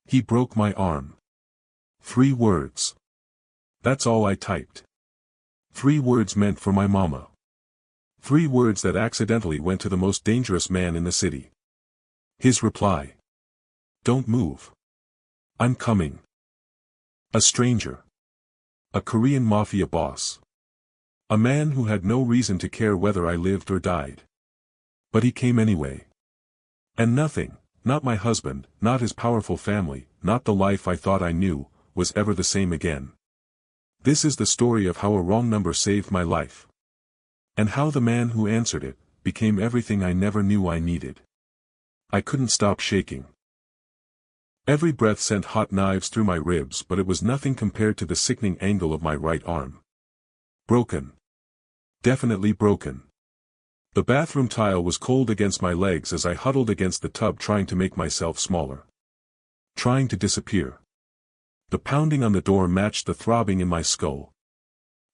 He broke my arm. 3 words. That's all I typed. 3 words meant for my mama. 3 words that accidentally went to the most dangerous man in the city. His reply. Don't move. I'm coming. A stranger. A Korean Mafia boss. A man who had no reason to care whether I lived or died. But he came anyway. And nothing, not my husband, not his powerful family, not the life I thought I knew, was ever the same again. This is the story of how a wrong number saved my life. And how the man who answered it became everything I never knew I needed. I couldn't stop shaking. Every breath sent hot knives through my ribs, but it was nothing compared to the sickening angle of my right arm. Broken. Definitely broken. The bathroom tile was cold against my legs as I huddled against the tub trying to make myself smaller. Trying to disappear. The pounding on the door matched the throbbing in my skull.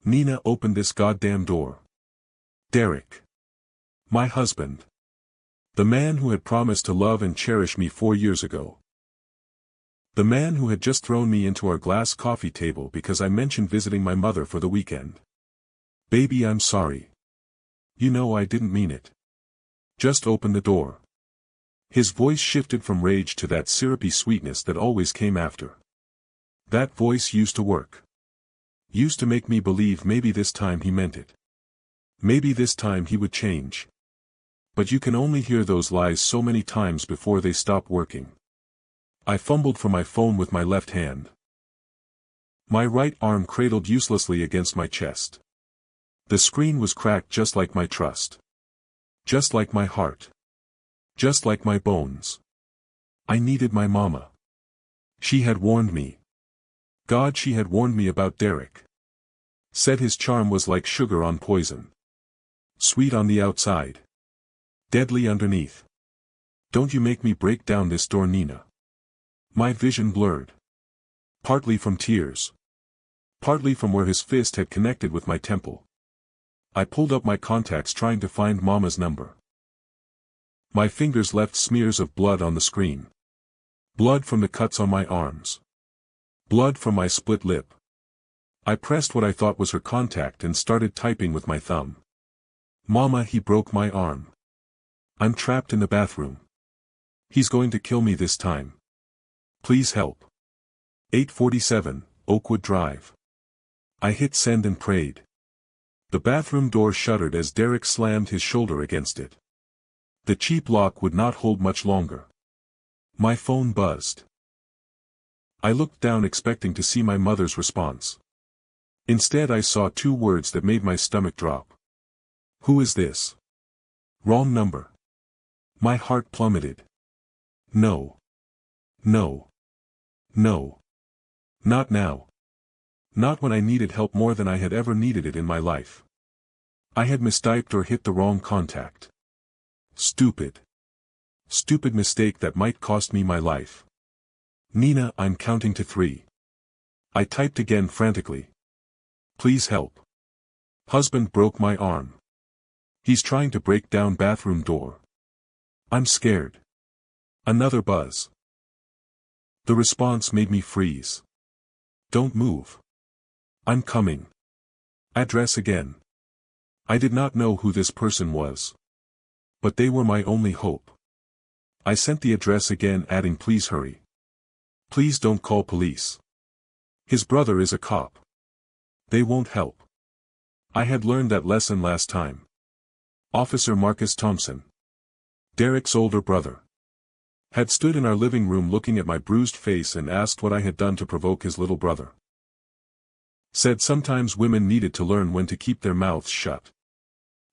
Nina, opened this goddamn door. Derek. My husband. The man who had promised to love and cherish me 4 years ago. The man who had just thrown me into our glass coffee table because I mentioned visiting my mother for the weekend. Baby, I'm sorry. You know I didn't mean it. Just open the door. His voice shifted from rage to that syrupy sweetness that always came after. That voice used to work. Used to make me believe maybe this time he meant it. Maybe this time he would change. But you can only hear those lies so many times before they stop working. I fumbled for my phone with my left hand. My right arm cradled uselessly against my chest. The screen was cracked just like my trust. Just like my heart. Just like my bones. I needed my mama. She had warned me. God, she had warned me about Derek. Said his charm was like sugar on poison. Sweet on the outside. Deadly underneath. Don't you make me break down this door, Nina. My vision blurred. Partly from tears. Partly from where his fist had connected with my temple. I pulled up my contacts trying to find Mama's number. My fingers left smears of blood on the screen. Blood from the cuts on my arms. Blood from my split lip. I pressed what I thought was her contact and started typing with my thumb. Mama, he broke my arm. I'm trapped in the bathroom. He's going to kill me this time. Please help. 847, Oakwood Drive. I hit send and prayed. The bathroom door shuddered as Derek slammed his shoulder against it. The cheap lock would not hold much longer. My phone buzzed. I looked down expecting to see my mother's response. Instead I saw 2 words that made my stomach drop. Who is this? Wrong number. My heart plummeted. No. No. No. Not now. Not when I needed help more than I had ever needed it in my life. I had mistyped or hit the wrong contact. Stupid. Stupid mistake that might cost me my life. Nina, I'm counting to 3. I typed again frantically. Please help. Husband broke my arm. He's trying to break down bathroom door. I'm scared. Another buzz. The response made me freeze. Don't move. I'm coming. Address again. I did not know who this person was. But they were my only hope. I sent the address again, adding please hurry. Please don't call police. His brother is a cop. They won't help. I had learned that lesson last time. Officer Marcus Thompson, Derek's older brother, had stood in our living room looking at my bruised face and asked what I had done to provoke his little brother. Said sometimes women needed to learn when to keep their mouths shut.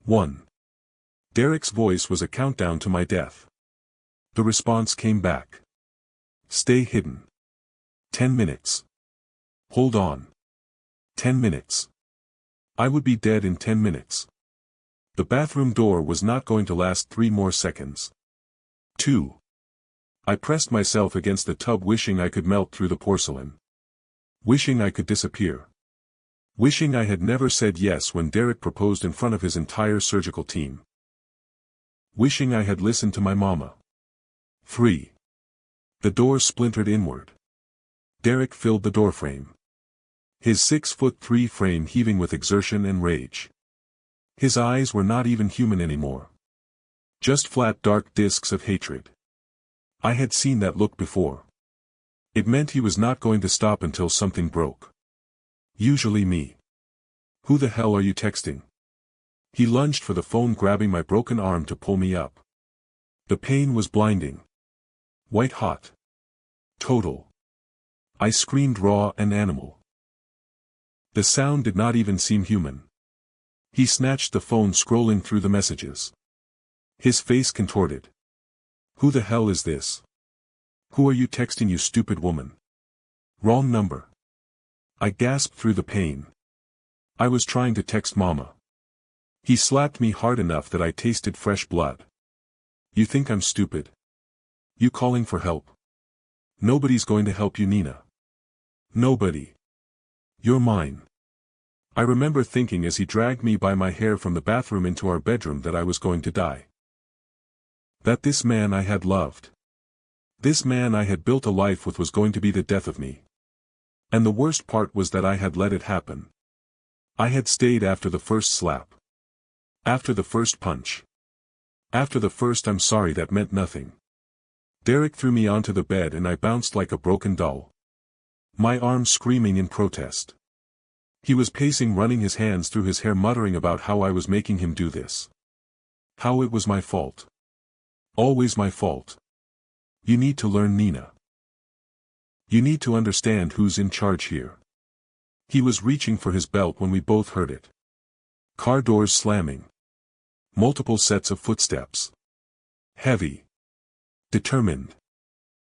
1. Derek's voice was a countdown to my death. The response came back. Stay hidden. 10 minutes. Hold on. 10 minutes. I would be dead in 10 minutes. The bathroom door was not going to last 3 more seconds. 2. I pressed myself against the tub wishing I could melt through the porcelain. Wishing I could disappear. Wishing I had never said yes when Derek proposed in front of his entire surgical team. Wishing I had listened to my mama. 3. The door splintered inward. Derek filled the doorframe. His 6'3" frame heaving with exertion and rage. His eyes were not even human anymore. Just flat dark discs of hatred. I had seen that look before. It meant he was not going to stop until something broke. Usually me. Who the hell are you texting? He lunged for the phone, grabbing my broken arm to pull me up. The pain was blinding. White hot. Total. I screamed raw and animal. The sound did not even seem human. He snatched the phone, scrolling through the messages. His face contorted. Who the hell is this? Who are you texting, you stupid woman? Wrong number. I gasped through the pain. I was trying to text Mama. He slapped me hard enough that I tasted fresh blood. You think I'm stupid? You calling for help? Nobody's going to help you, Nina. Nobody. You're mine. I remember thinking as he dragged me by my hair from the bathroom into our bedroom that I was going to die. That this man I had loved, this man I had built a life with, was going to be the death of me. And the worst part was that I had let it happen. I had stayed after the first slap. After the first punch. After the first "I'm sorry" that meant nothing. Derek threw me onto the bed and I bounced like a broken doll. My arms screaming in protest. He was pacing, running his hands through his hair, muttering about how I was making him do this. How it was my fault. Always my fault. You need to learn, Nina. You need to understand who's in charge here. He was reaching for his belt when we both heard it. Car doors slamming. Multiple sets of footsteps. Heavy. Determined.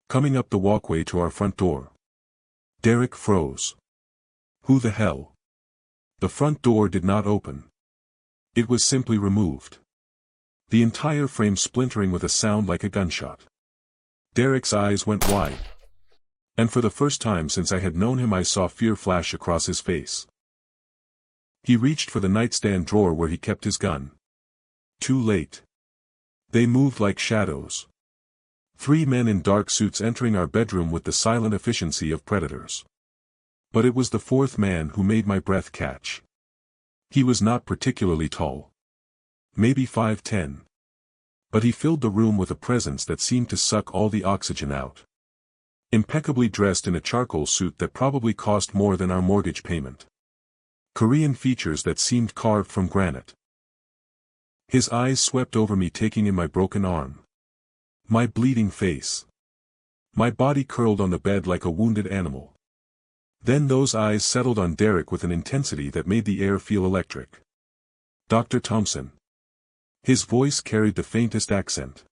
Coming up the walkway to our front door. Derek froze. Who the hell? The front door did not open. It was simply removed. The entire frame splintering with a sound like a gunshot. Derek's eyes went wide. And for the first time since I had known him, I saw fear flash across his face. He reached for the nightstand drawer where he kept his gun. Too late. They moved like shadows. 3 men in dark suits entering our bedroom with the silent efficiency of predators. But it was the 4th man who made my breath catch. He was not particularly tall. Maybe 5'10". But he filled the room with a presence that seemed to suck all the oxygen out. Impeccably dressed in a charcoal suit that probably cost more than our mortgage payment. Korean features that seemed carved from granite. His eyes swept over me, taking in my broken arm. My bleeding face. My body curled on the bed like a wounded animal. Then those eyes settled on Derek with an intensity that made the air feel electric. Dr. Thompson. His voice carried the faintest accent.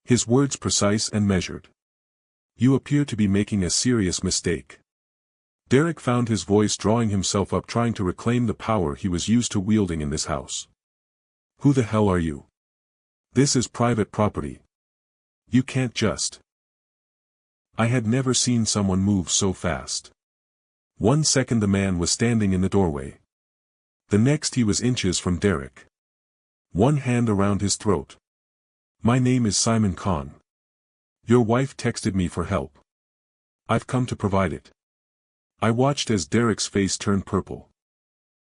His words precise and measured. You appear to be making a serious mistake. Derek found his voice drawing himself up, trying to reclaim the power he was used to wielding in this house. Who the hell are you? This is private property. You can't just. I had never seen someone move so fast. 1 second the man was standing in the doorway. The next he was inches from Derek. One hand around his throat. My name is Simon Khan. Your wife texted me for help. I've come to provide it. I watched as Derek's face turned purple.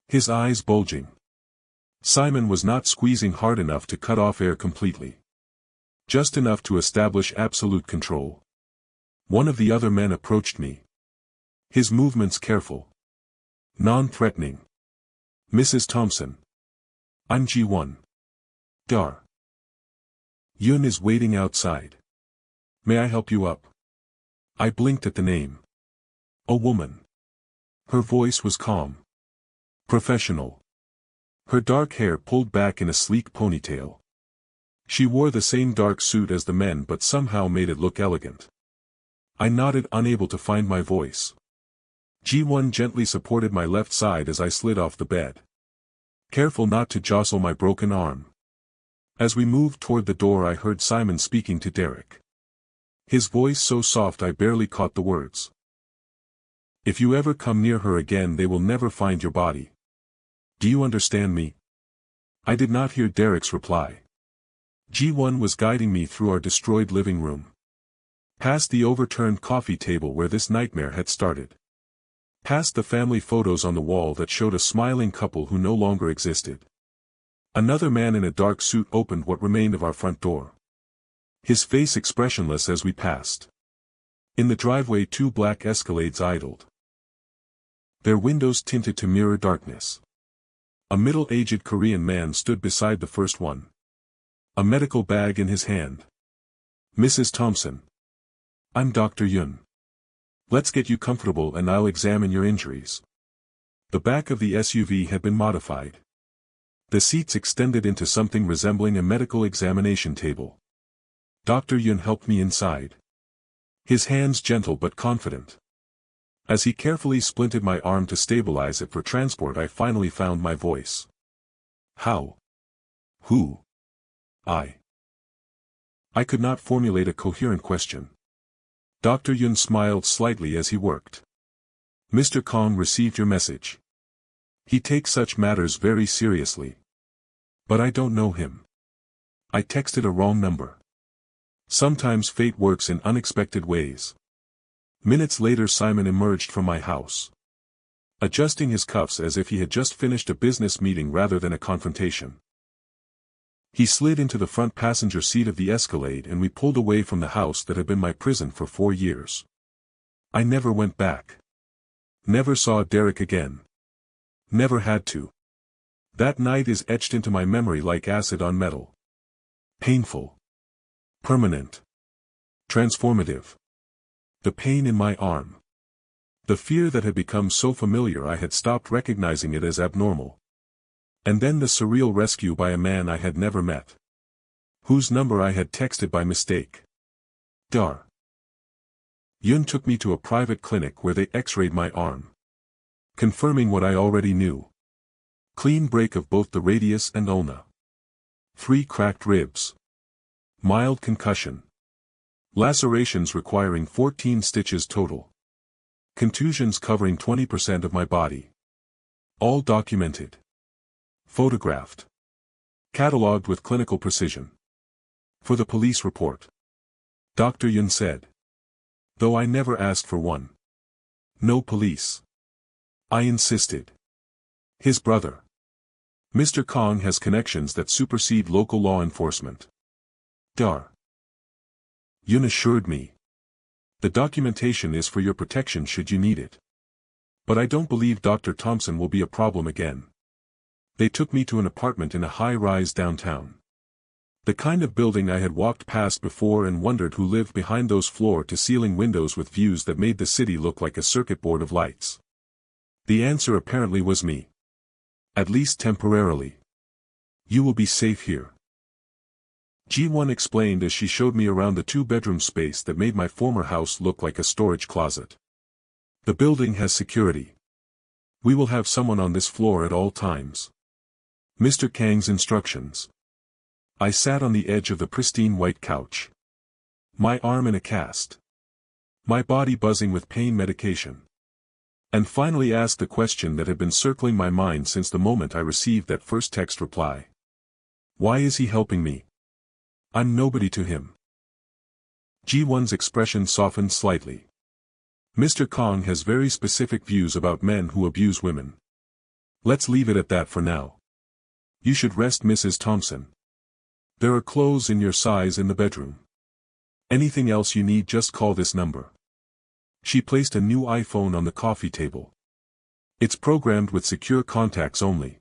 His eyes bulging. Simon was not squeezing hard enough to cut off air completely. Just enough to establish absolute control. One of the other men approached me. His movements careful. Non-threatening. Mrs. Thompson. I'm G1. Dar. Yun is waiting outside. May I help you up? I blinked at the name. A woman. Her voice was calm. Professional. Her dark hair pulled back in a sleek ponytail. She wore the same dark suit as the men but somehow made it look elegant. I nodded, unable to find my voice. G1 gently supported my left side as I slid off the bed. Careful not to jostle my broken arm. As we moved toward the door, I heard Simon speaking to Derek. His voice so soft I barely caught the words. If you ever come near her again, they will never find your body. Do you understand me? I did not hear Derek's reply. G1 was guiding me through our destroyed living room. Past the overturned coffee table where this nightmare had started. Past the family photos on the wall that showed a smiling couple who no longer existed. Another man in a dark suit opened what remained of our front door. His face expressionless as we passed. In the driveway 2 black Escalades idled. Their windows tinted to mirror darkness. A middle-aged Korean man stood beside the first one. A medical bag in his hand. "Mrs. Thompson. I'm Dr. Yun. Let's get you comfortable and I'll examine your injuries." The back of the SUV had been modified. The seats extended into something resembling a medical examination table. Dr. Yun helped me inside. His hands gentle but confident. As he carefully splinted my arm to stabilize it for transport, I finally found my voice. "How? Who? I." I could not formulate a coherent question. Dr. Yun smiled slightly as he worked. "Mr. Kong received your message. He takes such matters very seriously. But I don't know him. I texted a wrong number. Sometimes fate works in unexpected ways." Minutes later Simon emerged from my house. Adjusting his cuffs as if he had just finished a business meeting rather than a confrontation. He slid into the front passenger seat of the Escalade and we pulled away from the house that had been my prison for 4 years. I never went back. Never saw Derek again. Never had to. That night is etched into my memory like acid on metal. Painful. Permanent. Transformative. The pain in my arm. The fear that had become so familiar I had stopped recognizing it as abnormal. And then the surreal rescue by a man I had never met. Whose number I had texted by mistake. Dar. Yun took me to a private clinic where they x-rayed my arm. Confirming what I already knew. Clean break of both the radius and ulna. 3 cracked ribs. Mild concussion. Lacerations requiring 14 stitches total. Contusions covering 20% of my body. All documented. Photographed. Catalogued with clinical precision. For the police report. Dr. Yun said. Though I never asked for one. No police. I insisted. His brother. Mr. Kong has connections that supersede local law enforcement. Dar. Yun assured me. The documentation is for your protection should you need it. But I don't believe Dr. Thompson will be a problem again. They took me to an apartment in a high-rise downtown. The kind of building I had walked past before and wondered who lived behind those floor-to-ceiling windows with views that made the city look like a circuit board of lights. The answer apparently was me. At least temporarily. You will be safe here. Ji-won explained as she showed me around the 2-bedroom space that made my former house look like a storage closet. The building has security. We will have someone on this floor at all times. Mr. Kang's instructions. I sat on the edge of the pristine white couch. My arm in a cast. My body buzzing with pain medication. And finally asked the question that had been circling my mind since the moment I received that first text reply. Why is he helping me? I'm nobody to him. Ji-won's expression softened slightly. Mr. Kong has very specific views about men who abuse women. Let's leave it at that for now. You should rest, Mrs. Thompson. There are clothes in your size in the bedroom. Anything else you need, just call this number. She placed a new iPhone on the coffee table. It's programmed with secure contacts only.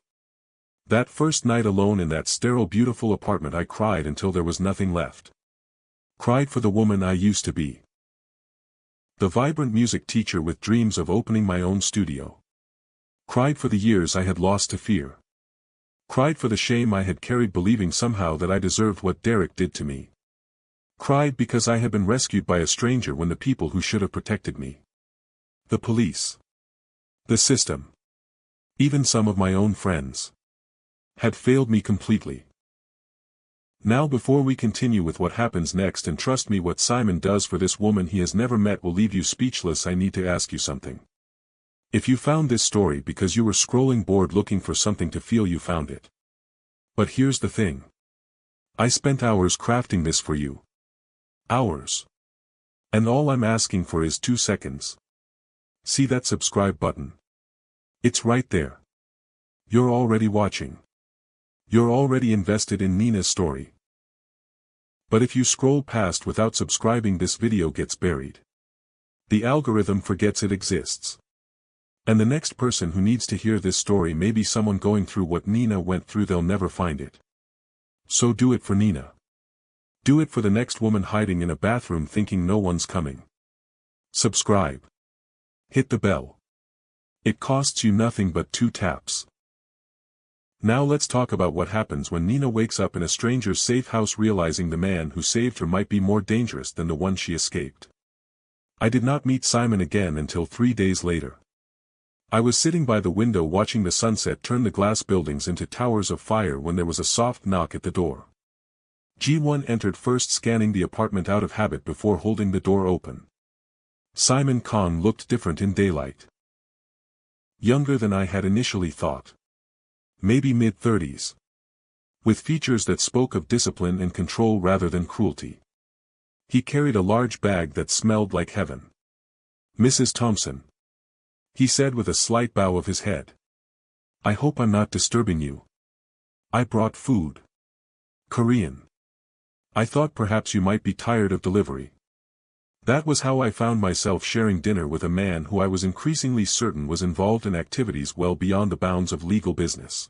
That first night alone in that sterile, beautiful apartment, I cried until there was nothing left. Cried for the woman I used to be. The vibrant music teacher with dreams of opening my own studio. Cried for the years I had lost to fear. Cried for the shame I had carried, believing somehow that I deserved what Derek did to me. Cried because I had been rescued by a stranger when the people who should have protected me. The police. The system. Even some of my own friends. Had failed me completely. Now, before we continue with what happens next, and trust me, what Simon does for this woman he has never met will leave you speechless, I need to ask you something. If you found this story because you were scrolling bored looking for something to feel, you found it. But here's the thing. I spent hours crafting this for you. Hours. And all I'm asking for is 2 seconds. See that subscribe button? It's right there. You're already watching. You're already invested in Nina's story. But if you scroll past without subscribing, this video gets buried. The algorithm forgets it exists. And the next person who needs to hear this story may be someone going through what Nina went through. They'll never find it. So do it for Nina. Do it for the next woman hiding in a bathroom thinking no one's coming. Subscribe. Hit the bell. It costs you nothing but 2 taps. Now let's talk about what happens when Nina wakes up in a stranger's safe house, realizing the man who saved her might be more dangerous than the one she escaped. I did not meet Simon again until 3 days later. I was sitting by the window watching the sunset turn the glass buildings into towers of fire when there was a soft knock at the door. G1 entered first, scanning the apartment out of habit before holding the door open. Simon Kong looked different in daylight. Younger than I had initially thought. Maybe mid-30s. With features that spoke of discipline and control rather than cruelty. He carried a large bag that smelled like heaven. "Mrs. Thompson," he said with a slight bow of his head. "I hope I'm not disturbing you. I brought food. Korean. I thought perhaps you might be tired of delivery." That was how I found myself sharing dinner with a man who I was increasingly certain was involved in activities well beyond the bounds of legal business.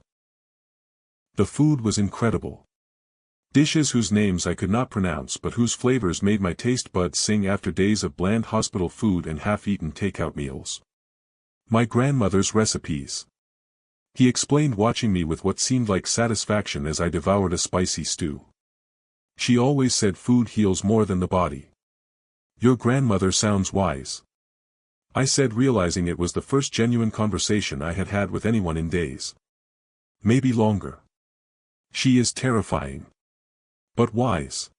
The food was incredible. Dishes whose names I could not pronounce but whose flavors made my taste buds sing after days of bland hospital food and half-eaten takeout meals. My grandmother's recipes. He explained, watching me with what seemed like satisfaction as I devoured a spicy stew. She always said food heals more than the body. Your grandmother sounds wise, I said, realizing it was the first genuine conversation I had had with anyone in days. Maybe longer. She is terrifying. But wise.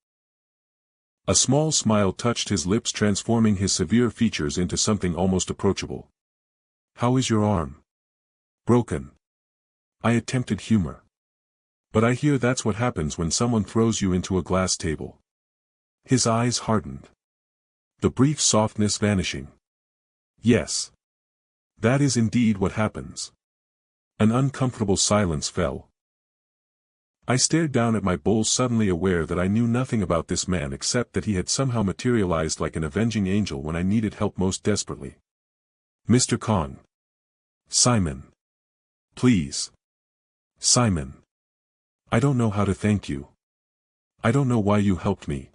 A small smile touched his lips, transforming his severe features into something almost approachable. How is your arm? Broken. I attempted humor. But I hear that's what happens when someone throws you into a glass table. His eyes hardened. The brief softness vanishing. Yes. That is indeed what happens. An uncomfortable silence fell. I stared down at my bowl, suddenly aware that I knew nothing about this man except that he had somehow materialized like an avenging angel when I needed help most desperately. Mr. Kong. Simon. Please. Simon. I don't know how to thank you. I don't know why you helped me.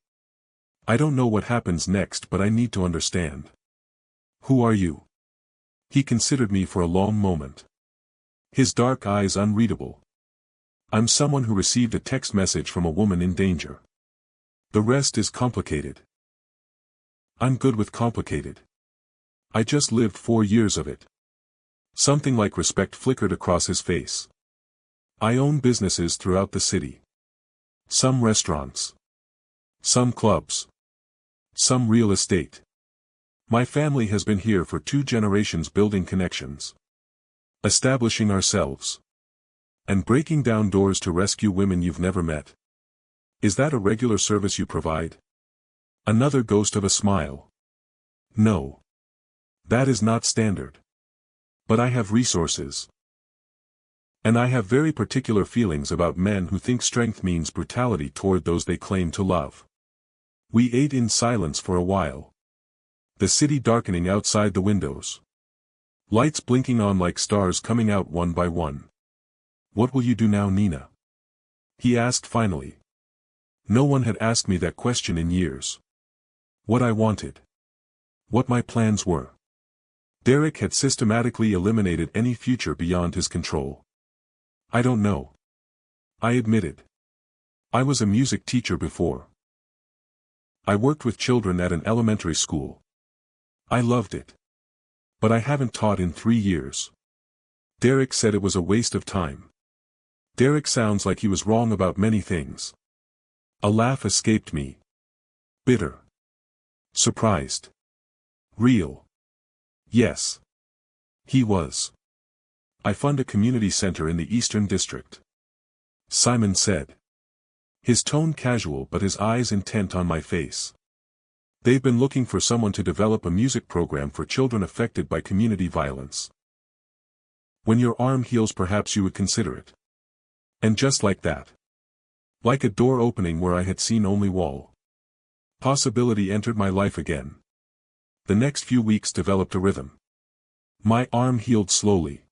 I don't know what happens next, but I need to understand. Who are you? He considered me for a long moment. His dark eyes unreadable. I'm someone who received a text message from a woman in danger. The rest is complicated. I'm good with complicated. I just lived 4 years of it. Something like respect flickered across his face. I own businesses throughout the city. Some restaurants. Some clubs. Some real estate. My family has been here for 2 generations, building connections. Establishing ourselves. And breaking down doors to rescue women you've never met. Is that a regular service you provide? Another ghost of a smile. No. That is not standard. But I have resources. And I have very particular feelings about men who think strength means brutality toward those they claim to love. We ate in silence for a while. The city darkening outside the windows. Lights blinking on like stars coming out one by one. What will you do now, Nina? He asked finally. No one had asked me that question in years. What I wanted. What my plans were. Derek had systematically eliminated any future beyond his control. I don't know. I admitted. I was a music teacher before. I worked with children at an elementary school. I loved it. But I haven't taught in 3 years. Derek said it was a waste of time. Derek sounds like he was wrong about many things. A laugh escaped me. Bitter. Surprised. Real. Yes. He was. I fund a community center in the Eastern District. Simon said. His tone casual but his eyes intent on my face. They've been looking for someone to develop a music program for children affected by community violence. When your arm heals, perhaps you would consider it. And just like that. Like a door opening where I had seen only wall. Possibility entered my life again. The next few weeks developed a rhythm. My arm healed slowly.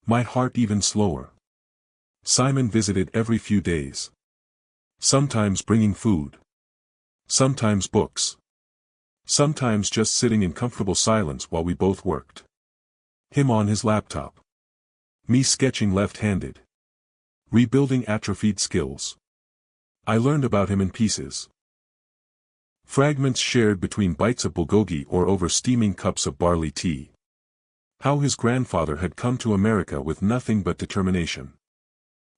My heart even slower. Simon visited every few days. Sometimes bringing food. Sometimes books. Sometimes just sitting in comfortable silence while we both worked. Him on his laptop. Me sketching left-handed. Rebuilding atrophied skills. I learned about him in pieces. Fragments shared between bites of bulgogi or over steaming cups of barley tea. How his grandfather had come to America with nothing but determination.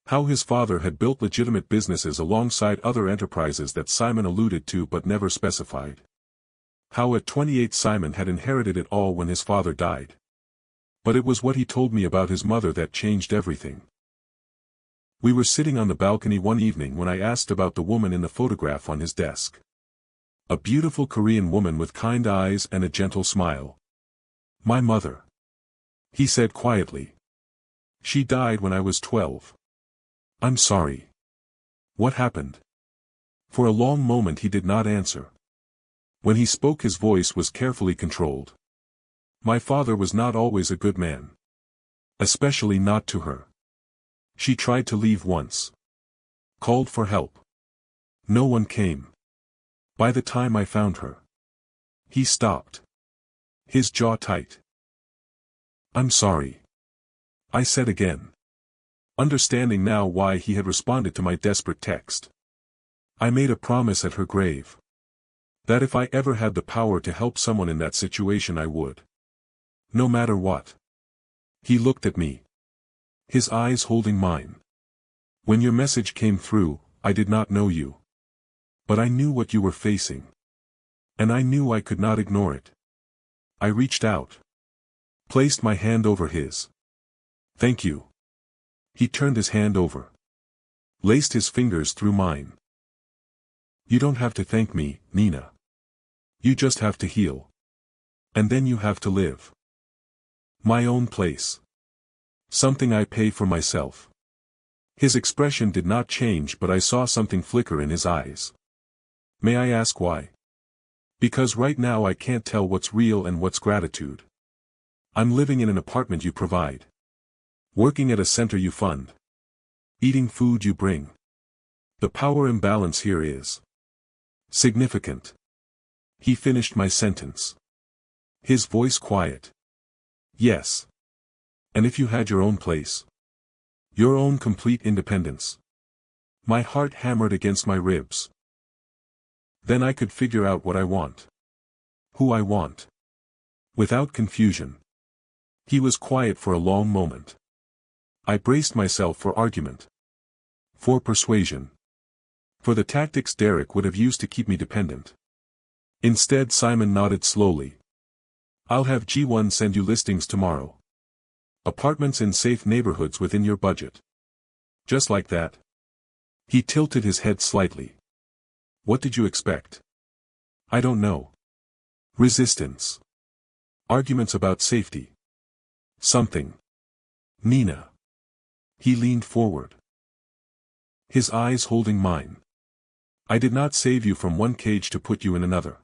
How his father had built legitimate businesses alongside other enterprises that Simon alluded to but never specified. How at 28 Simon had inherited it all when his father died. But it was what he told me about his mother that changed everything. We were sitting on the balcony one evening when I asked about the woman in the photograph on his desk. A beautiful Korean woman with kind eyes and a gentle smile. My mother. He said quietly. She died when I was 12. I'm sorry. What happened? For a long moment he did not answer. When he spoke his voice was carefully controlled. My father was not always a good man. Especially not to her. She tried to leave once. Called for help. No one came. By the time I found her. He stopped. His jaw tight. I'm sorry. I said again. Understanding now why he had responded to my desperate text. I made a promise at her grave. That if I ever had the power to help someone in that situation I would. No matter what. He looked at me. His eyes holding mine. When your message came through, I did not know you. But I knew what you were facing. And I knew I could not ignore it. I reached out. Placed my hand over his. Thank you. He turned his hand over. Laced his fingers through mine. You don't have to thank me, Nina. You just have to heal. And then you have to live. My own place. Something I pay for myself. His expression did not change, but I saw something flicker in his eyes. May I ask why? Because right now I can't tell what's real and what's gratitude. I'm living in an apartment you provide. Working at a center you fund. Eating food you bring. The power imbalance here is significant. He finished my sentence. His voice quiet. Yes. And if you had your own place. Your own complete independence. My heart hammered against my ribs. Then I could figure out what I want. Who I want. Without confusion. He was quiet for a long moment. I braced myself for argument. For persuasion. For the tactics Derek would have used to keep me dependent. Instead Simon nodded slowly. I'll have G1 send you listings tomorrow. Apartments in safe neighborhoods within your budget. Just like that. He tilted his head slightly. What did you expect? I don't know. Resistance. Arguments about safety. Something. Nina. He leaned forward. His eyes holding mine. I did not save you from one cage to put you in another.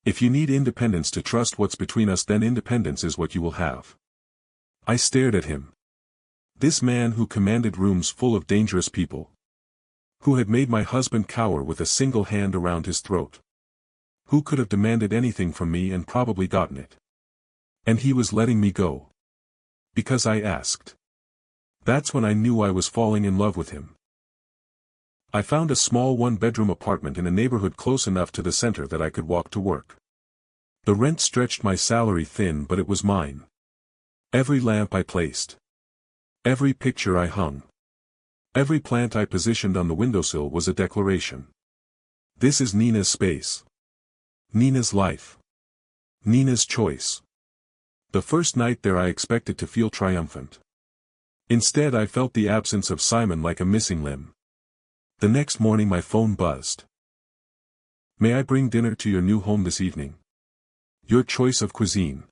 If you need independence to trust what's between us, then independence is what you will have. I stared at him. This man who commanded rooms full of dangerous people. Who had made my husband cower with a single hand around his throat. Who could have demanded anything from me and probably gotten it. And he was letting me go. Because I asked. That's when I knew I was falling in love with him. I found a small one-bedroom apartment in a neighborhood close enough to the center that I could walk to work. The rent stretched my salary thin, but it was mine. Every lamp I placed. Every picture I hung. Every plant I positioned on the windowsill was a declaration. This is Nina's space. Nina's life. Nina's choice. The first night there I expected to feel triumphant. Instead I felt the absence of Simon like a missing limb. The next morning my phone buzzed. May I bring dinner to your new home this evening? Your choice of cuisine.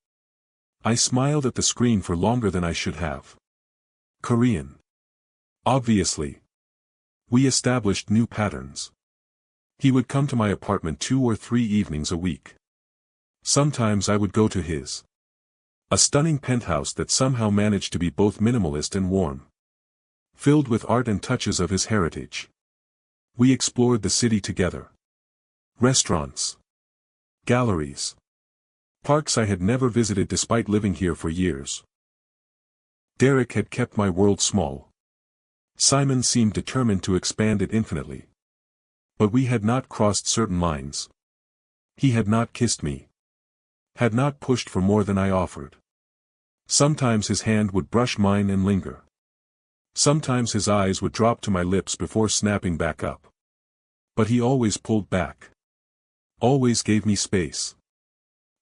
I smiled at the screen for longer than I should have. Korean. Obviously. We established new patterns. He would come to my apartment 2 or 3 evenings a week. Sometimes I would go to his. A stunning penthouse that somehow managed to be both minimalist and warm. Filled with art and touches of his heritage. We explored the city together. Restaurants. Galleries. Parks I had never visited despite living here for years. Derek had kept my world small. Simon seemed determined to expand it infinitely. But we had not crossed certain lines. He had not kissed me. Had not pushed for more than I offered. Sometimes his hand would brush mine and linger. Sometimes his eyes would drop to my lips before snapping back up. But he always pulled back. Always gave me space.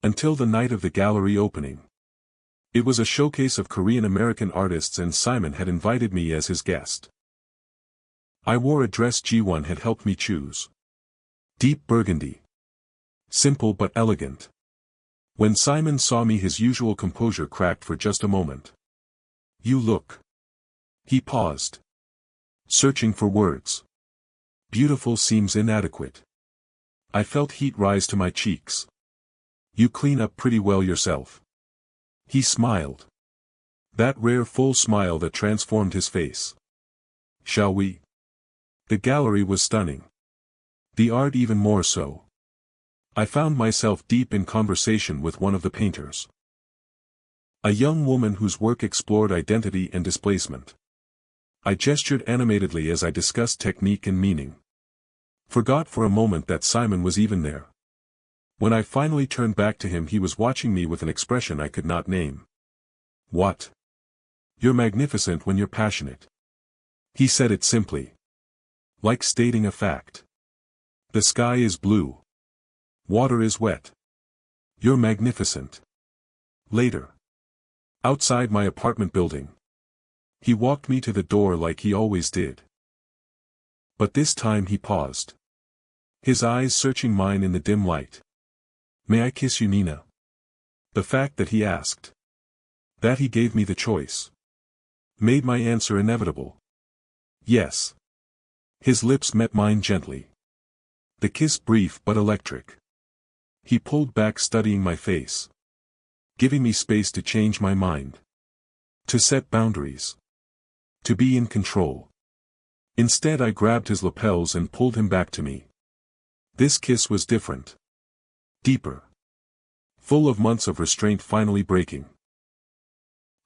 Until the night of the gallery opening. It was a showcase of Korean-American artists and Simon had invited me as his guest. I wore a dress G1 had helped me choose. Deep burgundy. Simple but elegant. When Simon saw me, his usual composure cracked for just a moment. You look. He paused. Searching for words. Beautiful seems inadequate. I felt heat rise to my cheeks. You clean up pretty well yourself. He smiled. That rare full smile that transformed his face. Shall we? The gallery was stunning. The art even more so. I found myself deep in conversation with one of the painters. A young woman whose work explored identity and displacement. I gestured animatedly as I discussed technique and meaning. Forgot for a moment that Simon was even there. When I finally turned back to him, he was watching me with an expression I could not name. What? You're magnificent when you're passionate. He said it simply. Like stating a fact. The sky is blue. Water is wet. You're magnificent. Later. Outside my apartment building. He walked me to the door like he always did. But this time he paused. His eyes searching mine in the dim light. May I kiss you, Nina? The fact that he asked. That he gave me the choice. Made my answer inevitable. Yes. His lips met mine gently. The kiss brief but electric. He pulled back, studying my face. Giving me space to change my mind. To set boundaries. To be in control. Instead I grabbed his lapels and pulled him back to me. This kiss was different. Deeper. Full of months of restraint finally breaking.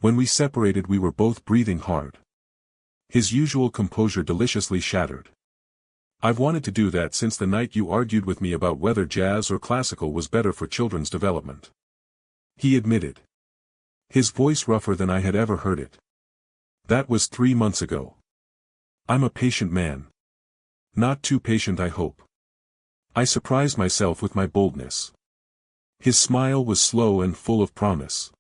When we separated, we were both breathing hard. His usual composure deliciously shattered. I've wanted to do that since the night you argued with me about whether jazz or classical was better for children's development. He admitted. His voice rougher than I had ever heard it. That was 3 months ago. I'm a patient man. Not too patient, I hope. I surprised myself with my boldness. His smile was slow and full of promise.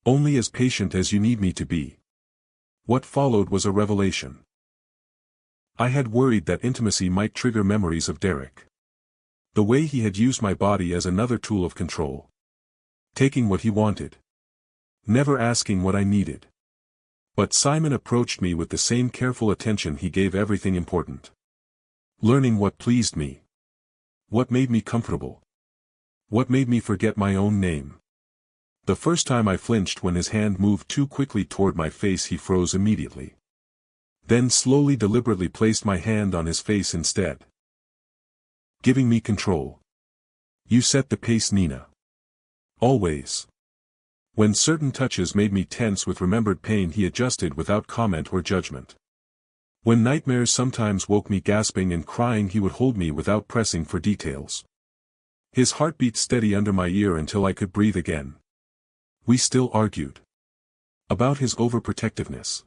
Only as patient as you need me to be. What followed was a revelation. I had worried that intimacy might trigger memories of Derek. The way he had used my body as another tool of control. Taking what he wanted. Never asking what I needed. But Simon approached me with the same careful attention he gave everything important. Learning what pleased me. What made me comfortable. What made me forget my own name. The first time I flinched when his hand moved too quickly toward my face, he froze immediately. Then slowly, deliberately placed my hand on his face instead. Giving me control. You set the pace, Nina. Always. When certain touches made me tense with remembered pain, he adjusted without comment or judgment. When nightmares sometimes woke me gasping and crying, he would hold me without pressing for details. His heartbeat steady under my ear until I could breathe again. We still argued. About his overprotectiveness.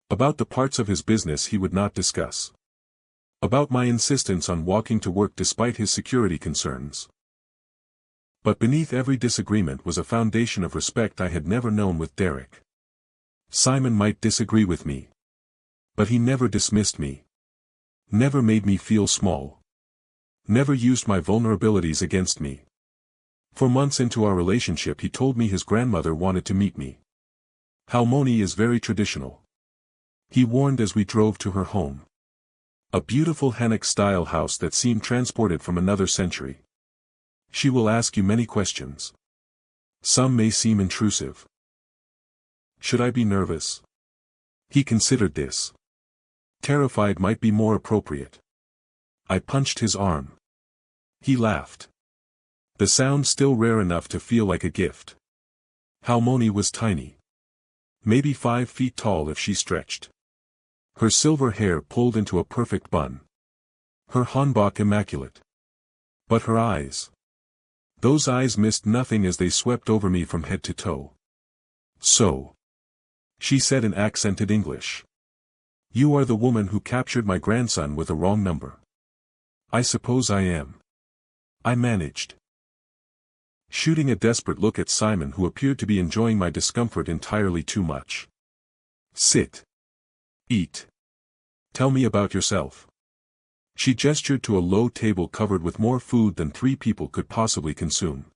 About the parts of his business he would not discuss. About my insistence on walking to work despite his security concerns. But beneath every disagreement was a foundation of respect I had never known with Derek. Simon might disagree with me. But he never dismissed me. Never made me feel small. Never used my vulnerabilities against me. For months into our relationship he told me his grandmother wanted to meet me. Halmoni is very traditional. He warned as we drove to her home. A beautiful Hanok-style house that seemed transported from another century. She will ask you many questions. Some may seem intrusive. Should I be nervous? He considered this. Terrified might be more appropriate. I punched his arm. He laughed. The sound still rare enough to feel like a gift. Halmoni was tiny. Maybe 5 feet tall if she stretched. Her silver hair pulled into a perfect bun. Her hanbok immaculate. But her eyes. Those eyes missed nothing as they swept over me from head to toe. So. She said in accented English. You are the woman who captured my grandson with a wrong number. I suppose I am. I managed. Shooting a desperate look at Simon, who appeared to be enjoying my discomfort entirely too much. Sit. Eat. Tell me about yourself. She gestured to a low table covered with more food than 3 people could possibly consume.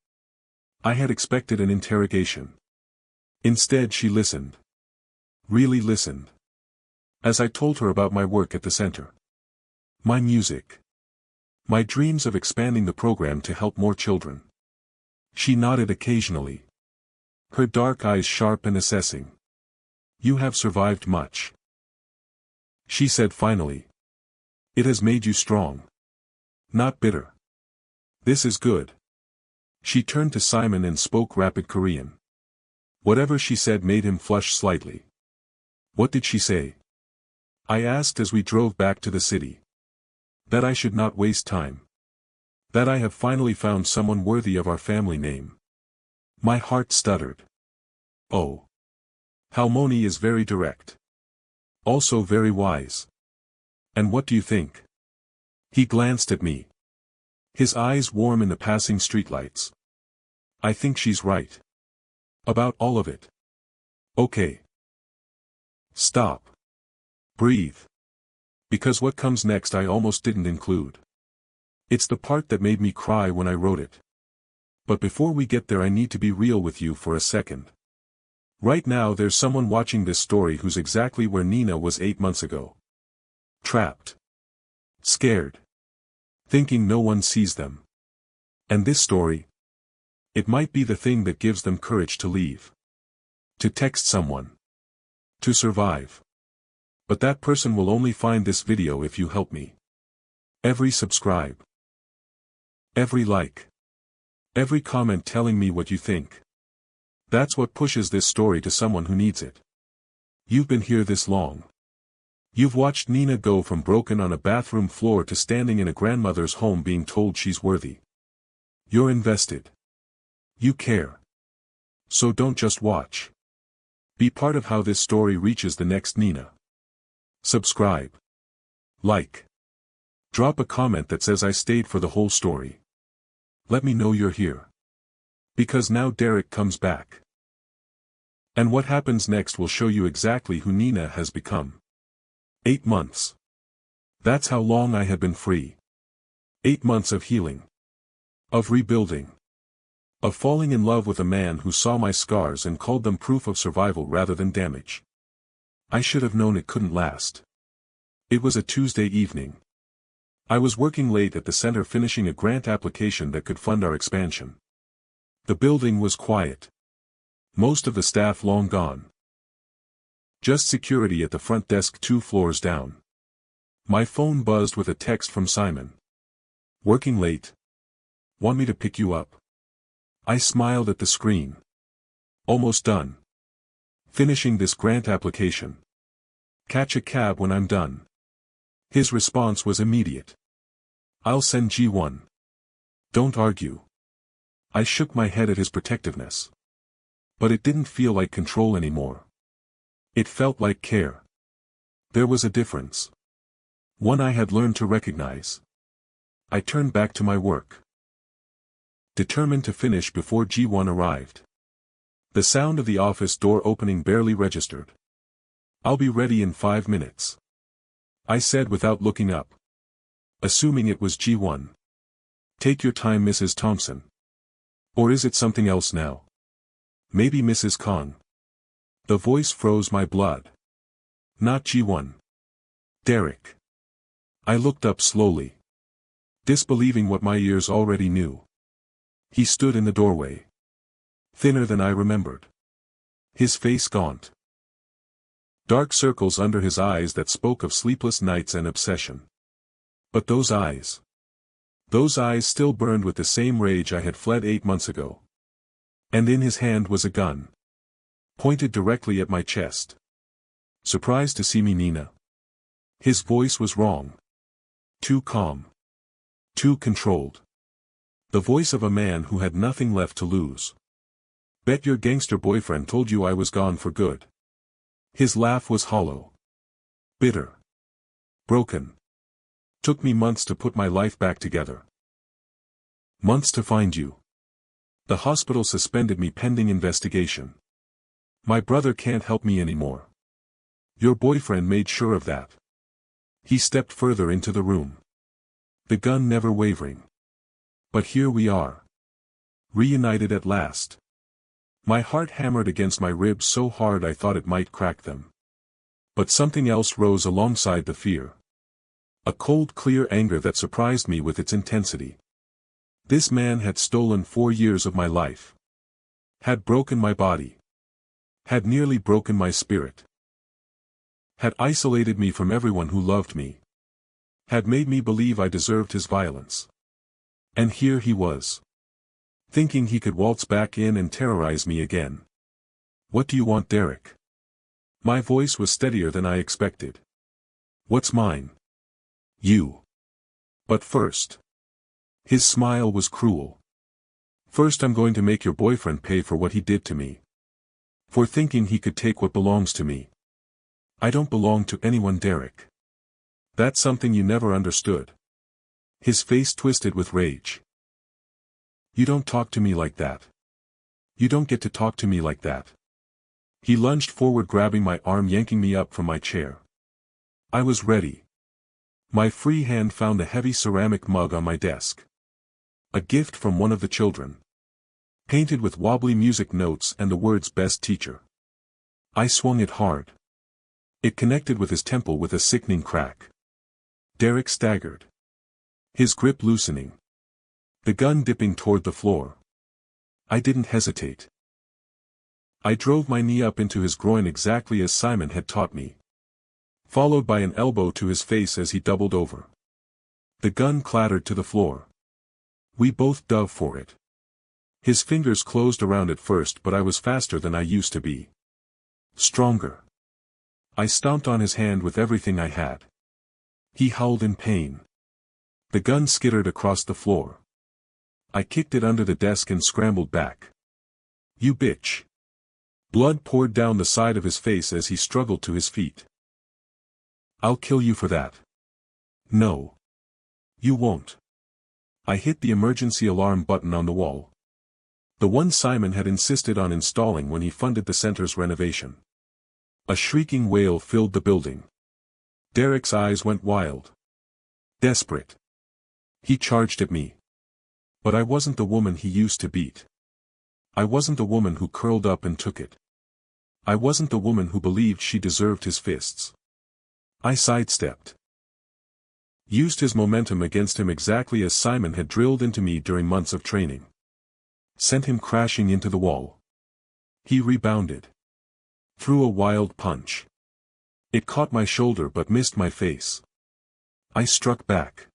I had expected an interrogation. Instead she listened. Really listened. As I told her about my work at the center. My music. My dreams of expanding the program to help more children. She nodded occasionally. Her dark eyes sharp and assessing. You have survived much. She said finally. It has made you strong. Not bitter. This is good. She turned to Simon and spoke rapid Korean. Whatever she said made him flush slightly. What did she say? I asked as we drove back to the city. That I should not waste time. That I have finally found someone worthy of our family name. My heart stuttered. Oh. Halmoni is very direct. Also very wise. And what do you think? He glanced at me. His eyes warm in the passing streetlights. I think she's right. About all of it. Okay. Stop. Breathe. Because what comes next I almost didn't include. It's the part that made me cry when I wrote it. But before we get there I need to be real with you for a second. Right now there's someone watching this story who's exactly where Nina was 8 months ago. Trapped. Scared. Thinking no one sees them. And this story? It might be the thing that gives them courage to leave. To text someone. To survive. But that person will only find this video if you help me. Every subscribe. Every like. Every comment telling me what you think. That's what pushes this story to someone who needs it. You've been here this long. You've watched Nina go from broken on a bathroom floor to standing in a grandmother's home being told she's worthy. You're invested. You care. So don't just watch. Be part of how this story reaches the next Nina. Subscribe. Like. Drop a comment that says I stayed for the whole story. Let me know you're here. Because now Derek comes back. And what happens next will show you exactly who Nina has become. 8 months. That's how long I had been free. 8 months of healing. Of rebuilding. Of falling in love with a man who saw my scars and called them proof of survival rather than damage. I should have known it couldn't last. It was a Tuesday evening. I was working late at the center finishing a grant application that could fund our expansion. The building was quiet. Most of the staff long gone. Just security at the front desk 2 floors down. My phone buzzed with a text from Simon. Working late? Want me to pick you up? I smiled at the screen. Almost done. Finishing this grant application. Catch a cab when I'm done. His response was immediate. I'll send G1. Don't argue. I shook my head at his protectiveness. But it didn't feel like control anymore. It felt like care. There was a difference. One I had learned to recognize. I turned back to my work. Determined to finish before G1 arrived. The sound of the office door opening barely registered. I'll be ready in 5 minutes. I said without looking up. Assuming it was G1. Take your time, Mrs. Thompson. Or is it something else now? Maybe Mrs. Khan. The voice froze my blood. Not G1. Derek. I looked up slowly, disbelieving what my ears already knew. He stood in the doorway. Thinner than I remembered. His face gaunt. Dark circles under his eyes that spoke of sleepless nights and obsession. But those eyes still burned with the same rage I had fled 8 months ago. And in his hand was a gun. Pointed directly at my chest. Surprised to see me, Nina? His voice was wrong. Too calm. Too controlled. The voice of a man who had nothing left to lose. Bet your gangster boyfriend told you I was gone for good. His laugh was hollow. Bitter. Broken. Took me months to put my life back together. Months to find you. The hospital suspended me pending investigation. My brother can't help me anymore. Your boyfriend made sure of that. He stepped further into the room. The gun never wavering. But here we are. Reunited at last. My heart hammered against my ribs so hard I thought it might crack them. But something else rose alongside the fear. A cold, clear anger that surprised me with its intensity. This man had stolen 4 years of my life. Had broken my body. Had nearly broken my spirit. Had isolated me from everyone who loved me. Had made me believe I deserved his violence. And here he was. Thinking he could waltz back in and terrorize me again. What do you want, Derek? My voice was steadier than I expected. What's mine? You. But first. His smile was cruel. First, I'm going to make your boyfriend pay for what he did to me. For thinking he could take what belongs to me. I don't belong to anyone, Derek. That's something you never understood. His face twisted with rage. You don't talk to me like that. You don't get to talk to me like that. He lunged forward, grabbing my arm, yanking me up from my chair. I was ready. My free hand found a heavy ceramic mug on my desk. A gift from one of the children. Painted with wobbly music notes and the words "Best Teacher." I swung it hard. It connected with his temple with a sickening crack. Derek staggered. His grip loosening. The gun dipping toward the floor. I didn't hesitate. I drove my knee up into his groin exactly as Simon had taught me. Followed by an elbow to his face as he doubled over. The gun clattered to the floor. We both dove for it. His fingers closed around it first, but I was faster than I used to be. Stronger. I stomped on his hand with everything I had. He howled in pain. The gun skittered across the floor. I kicked it under the desk and scrambled back. You bitch. Blood poured down the side of his face as he struggled to his feet. I'll kill you for that. No. You won't. I hit the emergency alarm button on the wall. The one Simon had insisted on installing when he funded the center's renovation. A shrieking wail filled the building. Derek's eyes went wild. Desperate. He charged at me. But I wasn't the woman he used to beat. I wasn't the woman who curled up and took it. I wasn't the woman who believed she deserved his fists. I sidestepped. Used his momentum against him exactly as Simon had drilled into me during months of training. Sent him crashing into the wall. He rebounded. Threw a wild punch. It caught my shoulder but missed my face. I struck back.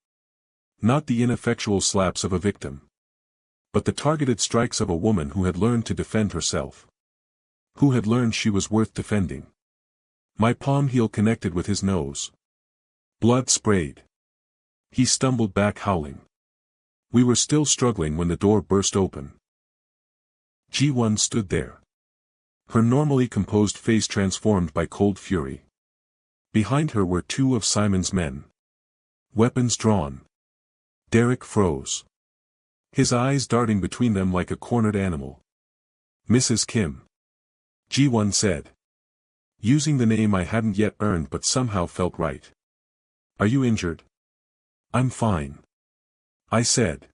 Not the ineffectual slaps of a victim. But the targeted strikes of a woman who had learned to defend herself. Who had learned she was worth defending. My palm heel connected with his nose. Blood sprayed. He stumbled back howling. We were still struggling when the door burst open. G1 stood there. Her normally composed face transformed by cold fury. Behind her were 2 of Simon's men. Weapons drawn. Derek froze. His eyes darting between them like a cornered animal. Mrs. Kim. G1 said. Using the name I hadn't yet earned but somehow felt right. Are you injured? I'm fine. I said.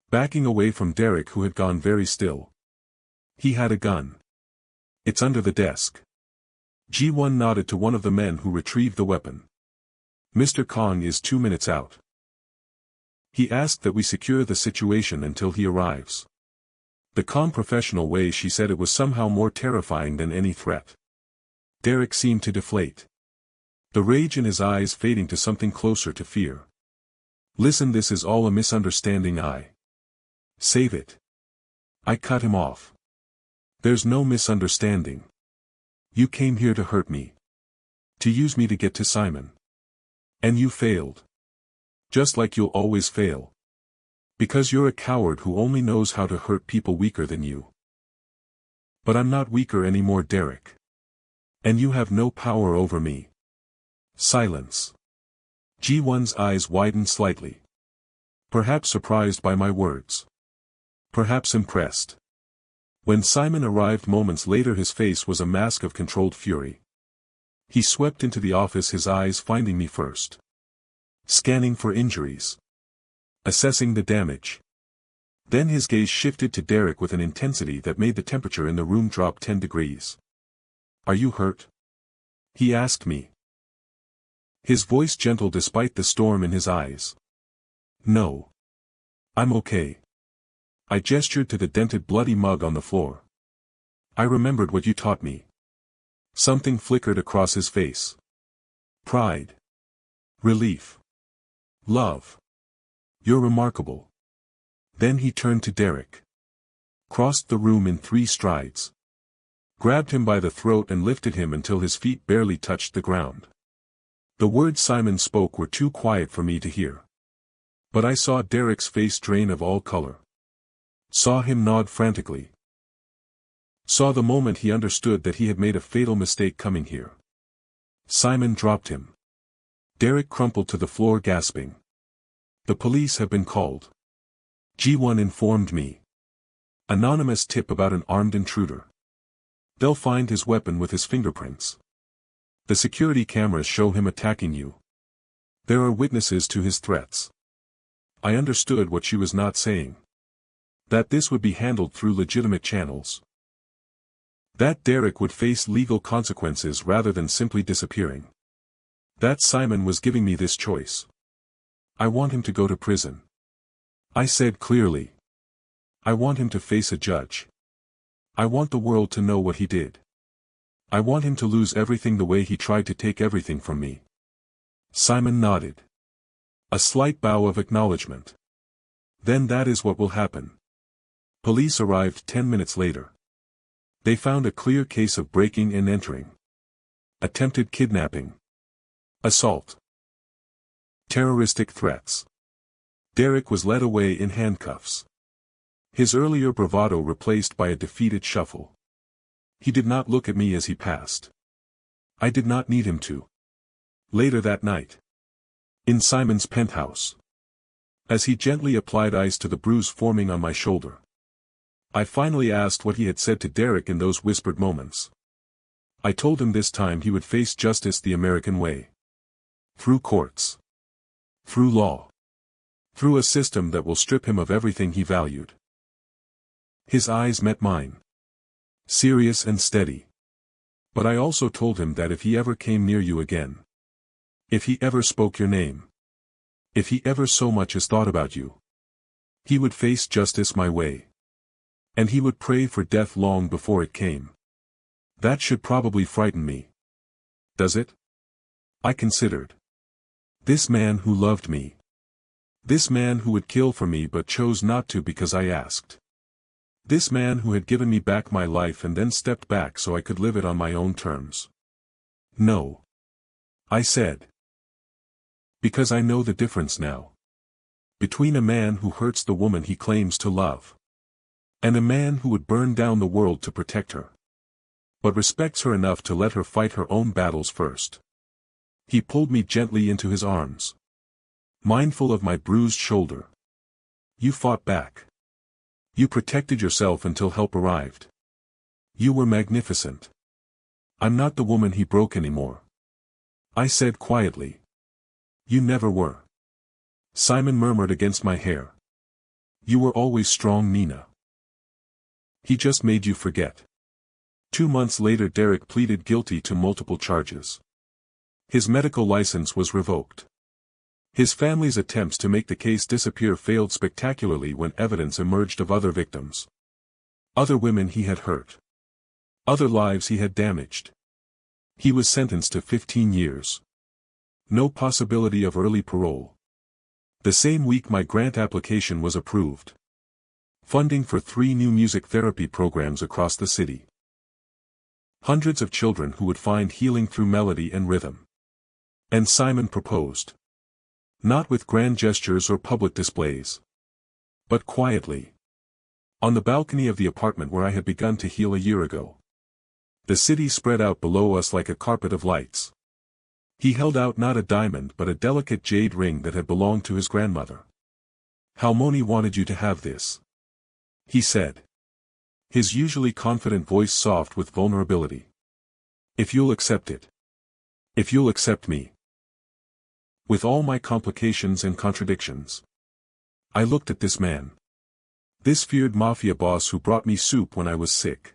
backing away from Derek, who had gone very still. He had a gun. It's under the desk. G1 nodded to one of the men who retrieved the weapon. Mr. Kong is 2 minutes out. He asked that we secure the situation until he arrives. The calm professional way she said it was somehow more terrifying than any threat. Derek seemed to deflate. The rage in his eyes fading to something closer to fear. Listen, this is all a misunderstanding. Save it. I cut him off. There's no misunderstanding. You came here to hurt me. To use me to get to Simon. And you failed. Just like you'll always fail. Because you're a coward who only knows how to hurt people weaker than you. But I'm not weaker anymore, Derek. And you have no power over me. Silence. G1's eyes widened slightly. Perhaps surprised by my words. Perhaps impressed. When Simon arrived moments later, his face was a mask of controlled fury. He swept into the office, his eyes finding me first. Scanning for injuries. Assessing the damage. Then his gaze shifted to Derek with an intensity that made the temperature in the room drop 10 degrees. Are you hurt? He asked me. His voice gentle despite the storm in his eyes. No. I'm okay. I gestured to the dented bloody mug on the floor. I remembered what you taught me. Something flickered across his face. Pride. Relief. Love. You're remarkable. Then he turned to Derek. Crossed the room in 3 strides. Grabbed him by the throat and lifted him until his feet barely touched the ground. The words Simon spoke were too quiet for me to hear. But I saw Derek's face drain of all color. Saw him nod frantically. Saw the moment he understood that he had made a fatal mistake coming here. Simon dropped him. Derek crumpled to the floor, gasping. The police have been called. G1 informed me. Anonymous tip about an armed intruder. They'll find his weapon with his fingerprints. The security cameras show him attacking you. There are witnesses to his threats. I understood what she was not saying. That this would be handled through legitimate channels. That Derek would face legal consequences rather than simply disappearing. That Simon was giving me this choice. I want him to go to prison. I said clearly. I want him to face a judge. I want the world to know what he did. I want him to lose everything the way he tried to take everything from me. Simon nodded. A slight bow of acknowledgement. Then that is what will happen. Police arrived 10 minutes later. They found a clear case of breaking and entering. Attempted kidnapping. Assault. Terroristic threats. Derek was led away in handcuffs. His earlier bravado replaced by a defeated shuffle. He did not look at me as he passed. I did not need him to. Later that night. In Simon's penthouse. As he gently applied ice to the bruise forming on my shoulder. I finally asked what he had said to Derek in those whispered moments. I told him this time he would face justice the American way. Through courts. Through law. Through a system that will strip him of everything he valued. His eyes met mine. Serious and steady. But I also told him that if he ever came near you again. If he ever spoke your name. If he ever so much as thought about you. He would face justice my way. And he would pray for death long before it came. That should probably frighten me. Does it? I considered. This man who loved me. This man who would kill for me but chose not to because I asked. This man who had given me back my life and then stepped back so I could live it on my own terms. No. I said. Because I know the difference now. Between a man who hurts the woman he claims to love. And a man who would burn down the world to protect her. But respects her enough to let her fight her own battles first. He pulled me gently into his arms. Mindful of my bruised shoulder. You fought back. You protected yourself until help arrived. You were magnificent. I'm not the woman he broke anymore. I said quietly. You never were. Simon murmured against my hair. You were always strong, Nina. He just made you forget. 2 months later Derek pleaded guilty to multiple charges. His medical license was revoked. His family's attempts to make the case disappear failed spectacularly when evidence emerged of other victims. Other women he had hurt. Other lives he had damaged. He was sentenced to 15 years. No possibility of early parole. The same week my grant application was approved. Funding for 3 new music therapy programs across the city. Hundreds of children who would find healing through melody and rhythm. And Simon proposed. Not with grand gestures or public displays. But quietly. On the balcony of the apartment where I had begun to heal a year ago. The city spread out below us like a carpet of lights. He held out not a diamond but a delicate jade ring that had belonged to his grandmother. Halmoni wanted you to have this. He said. His usually confident voice soft with vulnerability. If you'll accept it. If you'll accept me. With all my complications and contradictions. I looked at this man. This feared mafia boss who brought me soup when I was sick.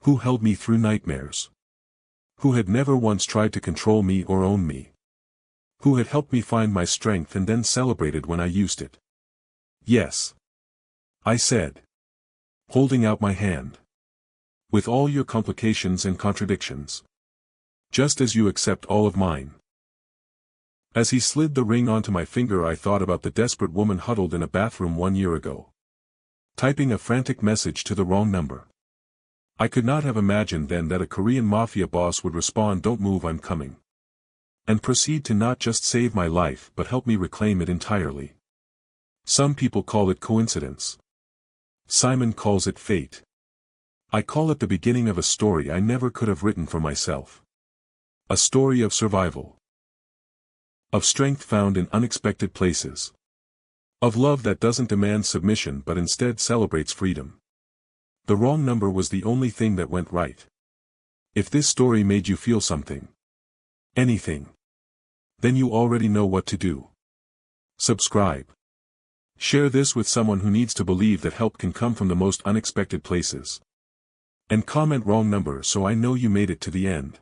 Who held me through nightmares. Who had never once tried to control me or own me. Who had helped me find my strength and then celebrated when I used it. Yes. I said. Holding out my hand. With all your complications and contradictions. Just as you accept all of mine. As he slid the ring onto my finger I thought about the desperate woman huddled in a bathroom 1 year ago. Typing a frantic message to the wrong number. I could not have imagined then that a Korean mafia boss would respond, "Don't move, I'm coming." And proceed to not just save my life but help me reclaim it entirely. Some people call it coincidence. Simon calls it fate. I call it the beginning of a story I never could have written for myself. A story of survival. Of strength found in unexpected places. Of love that doesn't demand submission but instead celebrates freedom. The wrong number was the only thing that went right. If this story made you feel something, anything, then you already know what to do. Subscribe. Share this with someone who needs to believe that help can come from the most unexpected places. And comment wrong number so I know you made it to the end.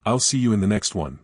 I'll see you in the next one.